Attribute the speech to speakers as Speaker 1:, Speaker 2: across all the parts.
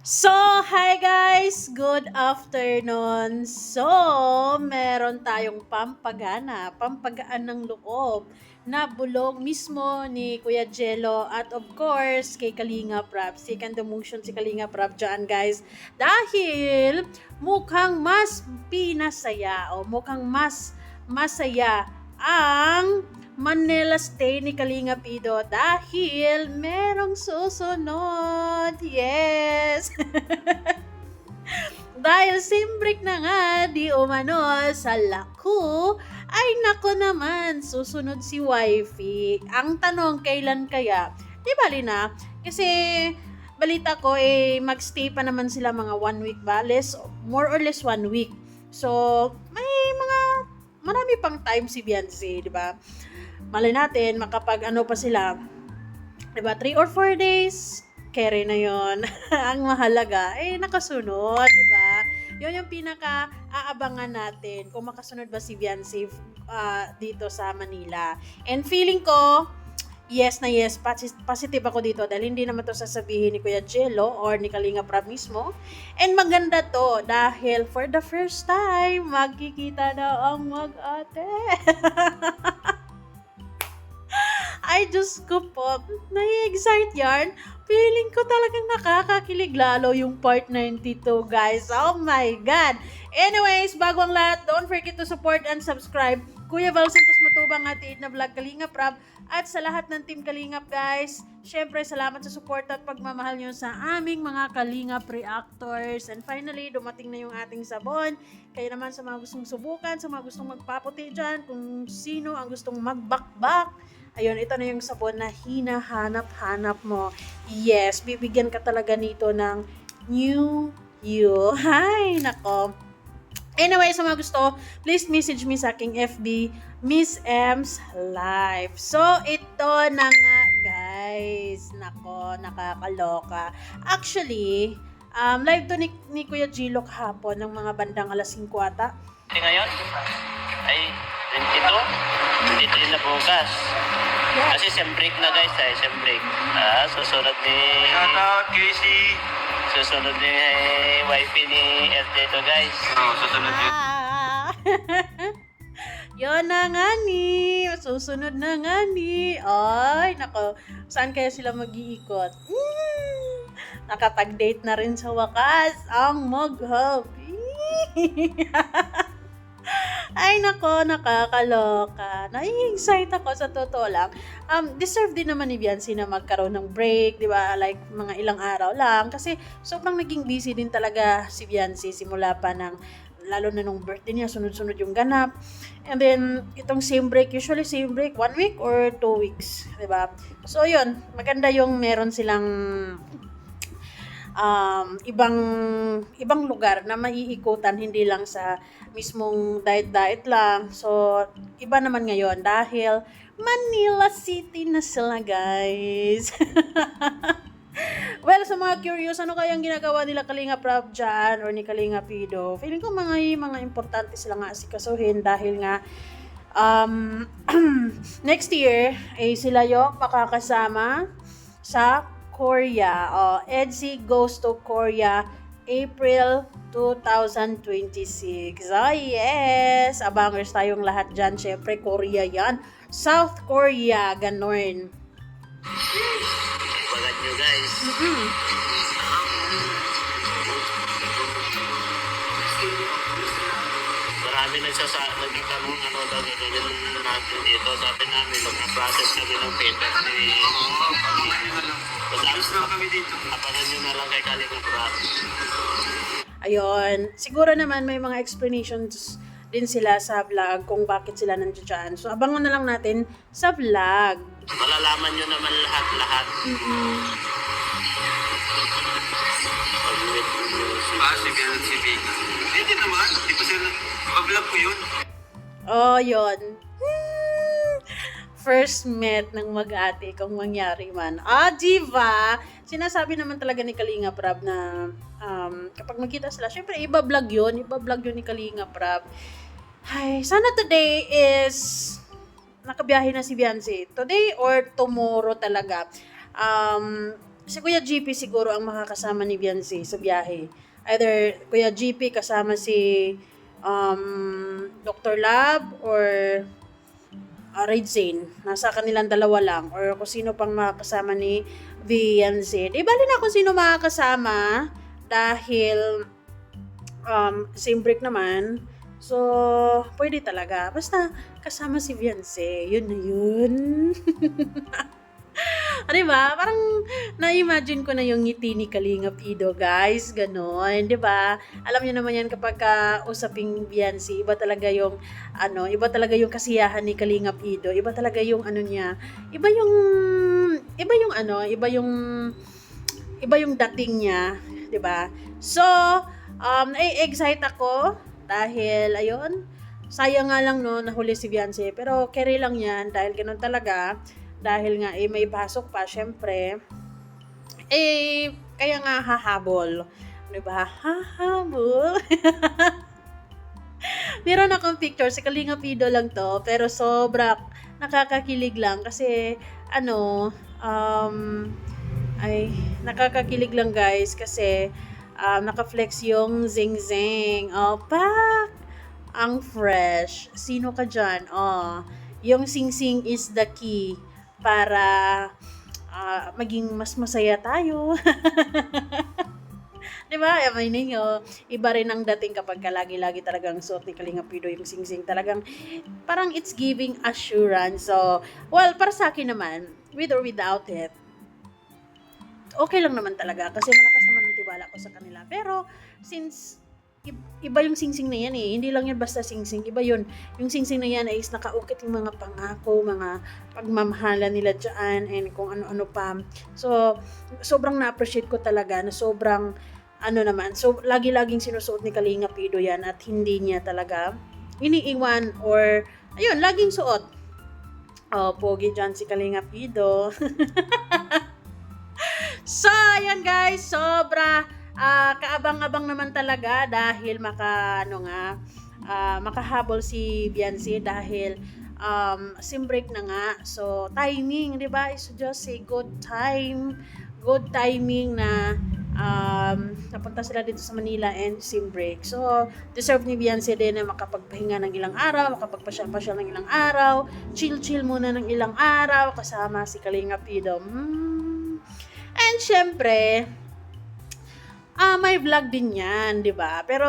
Speaker 1: So, hi guys! Good afternoon! So, meron tayong pampagaan ng loob na bulong mismo ni Kuya Jello at of course kay Kalinga Prab. Second emotion si Kalinga Prab dyan guys. Dahil mukhang mas pinasaya o mukhang mas masaya ang Manila stay ni Kalinga Pido dahil merong susunod. Yes! Dahil simbrik na nga di umano sa laku, ay nako naman, susunod si wifey. Ang tanong, kailan kaya? Di bali na, kasi balita ko magstay pa naman sila mga 1 week ba? More or less 1 week. So, may mga marami pang time si Beyonce, di ba? Malay natin, makapag ano pa sila, diba, 3 or 4 days, carry na yon. Ang mahalaga, nakasunod, diba? Yun yung pinaka-aabangan natin, kung makasunod ba si Beyonce dito sa Manila. And feeling ko, yes na yes, positive ako dito dahil hindi naman to sasabihin ni Kuya Jello or ni Kalinga Prab mismo. And maganda to dahil for the first time, magkikita na ang mag-ate. Ay, Diyos ko po, nai-excite yarn. Feeling ko talagang nakakakilig lalo yung part 92, guys. Oh my God! Anyways, bago ang lahat, don't forget to support and subscribe. Kuya Val Santos Matubang at na Vlog Kalingap Rab at sa lahat ng Team Kalingap, guys. Syempre, salamat sa support at pagmamahal nyo sa aming mga Kalingap reactors. And finally, dumating na yung ating sabon. Kaya naman sa mga gustong subukan, sa mga gustong magpaputi dyan, kung sino ang gustong magbakbak, ayun, ito na yung sabon na hinahanap-hanap mo. Yes, bibigyan ka talaga nito ng new you. Hay, nako. Anyway, sa mga gusto, please message me sa aking FB, Miss M's Live. So, ito na nga, guys. Nako, nakakaloka. Actually, live to ni Kuya Gilo kahapon ng mga bandang alas 5 ata.
Speaker 2: Ngayon ay 22, dito na bukas. Kasi sem-break na guys, sem-break. Susunod ni...
Speaker 3: Shout out, Casey!
Speaker 2: Susunod ni wifey ni FJ to guys.
Speaker 3: Susunod yun.
Speaker 1: Yun na nga ni. Susunod na nga ni. Ay, nako. Saan kaya sila mag-iikot? Nakapag-date na rin sa wakas ang mag-hubby. Ay, nako, nakakaloka. Nai-excite ako sa totoo lang. Deserve din naman ni Beyonce na magkaroon ng break, di ba? Like, mga ilang araw lang. Kasi, sobrang naging busy din talaga si Beyonce simula pa ng, lalo na nung birthday niya, sunod-sunod yung ganap. And then, itong same break, usually same break, 1 week or 2 weeks, di ba? So, yun, maganda yung meron silang ibang lugar na maiikutan, hindi lang sa mismong diet lang. So, iba naman ngayon dahil Manila City na sila, guys. Well, sa mga curious, ano kayang ginagawa nila Kalinga Prab dyan or ni Kalinga Pido? Feeling ko mga importante sila nga asikasuhin dahil nga next year ay sila yung makakasama sa Korea. EDSI goes to Korea April 2026. Yes! Abangers tayong lahat dyan. Syempre, Korea yan. South Korea, ganun.
Speaker 2: Bagat nyo guys. Marami nagtatanong ano daw gagawin natin dito. Sabi namin, mag-process kami ng papers ni...
Speaker 3: Alis lang kami dito.
Speaker 2: Abangan nyo na lang kay Kalinga Prab.
Speaker 1: Ayun. Siguro naman may mga explanations din sila sa vlog kung bakit sila nandiyan. So, abangan na lang natin sa vlog.
Speaker 2: Malalaman nyo naman lahat-lahat.
Speaker 3: Si Beyonce Vega. Hindi naman. Di pa sila. Pag-vlog ko yun.
Speaker 1: Oh, yun. First met ng mag-ate kung mangyari man. Diva! Sinasabi naman talaga ni Kalinga Prab na kapag magkita sila, syempre iba-vlog yun ni Kalinga Prab. Ay, sana today is nakabiyahe na si Beyonce. Today or tomorrow talaga. si Kuya GP siguro ang makakasama ni Beyonce sa biyahe. Either Kuya GP kasama si Dr. Lab or Red Zane. Nasa kanilang dalawa lang. Or kung sino pang makakasama ni Beyonce. Di bali na kung sino makakasama dahil same break naman. So, pwede talaga. Basta kasama si Beyonce. Yun na yun. Diba? Parang na-imagine ko na yung ngiti ni Kalingap Ido, guys. Ganon, diba? Alam niyo naman yan kapag usaping Beyonce, iba talaga yung, iba talaga yung kasiyahan ni Kalingap Ido. Iba talaga yung niya. Iba yung dating niya, diba? So, nai-excite ako dahil, ayun, sayang nga lang no, nahuli si Beyonce. Pero carry lang yan dahil ganun talaga. Dahil nga, may pasok pa, syempre. Kaya nga hahabol. Diba? Hahabol. Meron akong picture, si Kalinga Pido lang to, pero sobra nakakakilig lang kasi, nakakakilig lang guys kasi naka-flex yung zing-zing. Oh, pak! Ang fresh. Sino ka dyan? Oh, yung sing-sing is the key para maging mas masaya tayo. Diba? Amay ninyo, iba rin ang dating kapag lagi-lagi talagang suot ni Kalinga Pido yung sing-sing. Talagang parang it's giving assurance. So, well, para sa akin naman, with or without it, okay lang naman talaga kasi malakas naman ang tiwala ko sa kanila. Pero, since iba yung sing-sing na yan hindi lang yan basta sing-sing, iba yun. Yung sing-sing na yan is nakaukit yung mga pangako, mga pagmamahala nila dyan, and kung ano-ano pa. So, sobrang na-appreciate ko talaga na sobrang, so, lagi-laging sinusuot ni Kalinga Pido yan at hindi niya talaga iniiwan or, ayun, laging suot. Oh, pogi dyan si Kalinga Pido. So, ayan guys, sobra kaabang-abang naman talaga dahil makahabol si Beyonce dahil sim break na nga. So, timing, di ba? Is just a good timing na napunta sila dito sa Manila and sim break. So, deserve ni Beyonce din na makapagpahinga ng ilang araw, makapagpasyal-pasyal ng ilang araw, chill-chill muna ng ilang araw kasama si Kalinga Pido. And syempre, may vlog din yan, di ba? Pero,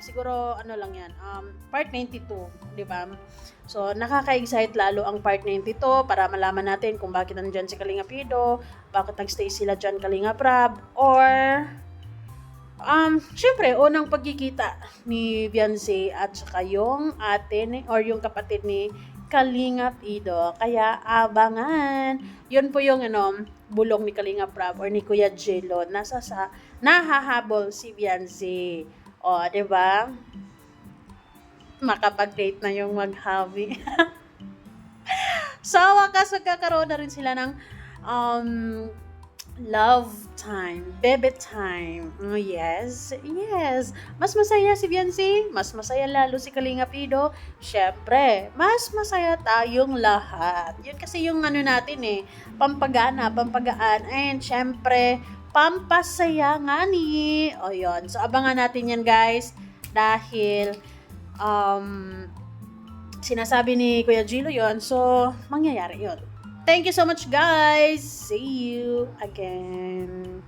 Speaker 1: siguro, lang yan, part 92, di ba? So, nakaka-excite lalo ang part 92 para malaman natin kung bakit nandyan si Kalinga Pido, bakit nagstay sila dyan Kalinga Prab, or, syempre, unang pagkikita ni Beyonce at saka yung or yung kapatid ni Kalinga Pido. Kaya abangan. Yun po yung bulong ni Kalinga Prab or ni Kuya Jello. Nahahabol si Beyonce. O, di ba? Makapag-date na yung mag-hobby. So, wakas magkakaroon na rin sila ng love time, baby time. Oh, yes. Mas masaya si Beyonce, mas masaya lalo si Kalinga Pido. Syempre, mas masaya tayong lahat. Yun kasi yung natin pampagaan, and syempre, pampasaya nga ni. O yun, so abangan natin yan guys, dahil sinasabi ni Kuya Gilo yun, so mangyayari yun. Thank you so much guys. See you again.